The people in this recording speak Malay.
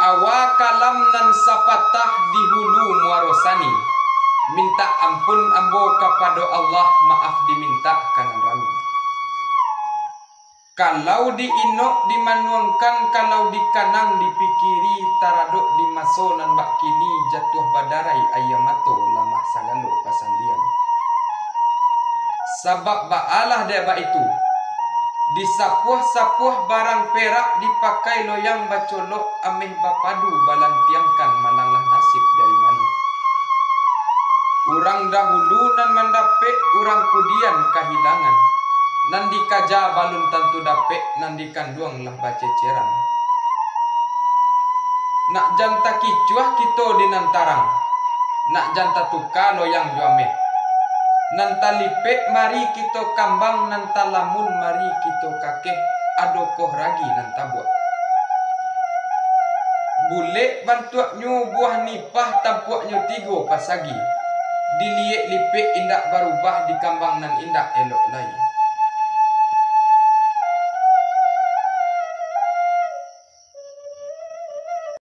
awa kalam nan sapatah dihulu muarosani, minta ampun ambo kepada Allah, maaf diminta kanan rami. Kalau diinok dimanuangkan, kalau dikanang dipikiri, taraduk dimaso nan bak kini jatuh badarai ayamato lamah sagalo pasandian. Sabab baalah deba itu, disapuh-sapuh barang perak dipakai loyang bacolok, ameh bapadu balantiangkan mananglah nasib dari mana. Urang dahulu nan mandapek, urang kemudian kehilangan. Nan dikaja balun tentu dapek, nan dikanduang lah baceceran. Nak janta kicuah kita dinantarang, nak janta tuka loyang juameh. Nan talipek mari kita kambang, nan talamun mari kita kakeh, adokoh ragi nan tabuak. Bulek bantuaknyo buah nipah, tampuaknyo tigo pasagi. Diliek lipek indak barubah, di kambang nan indak elok lagi.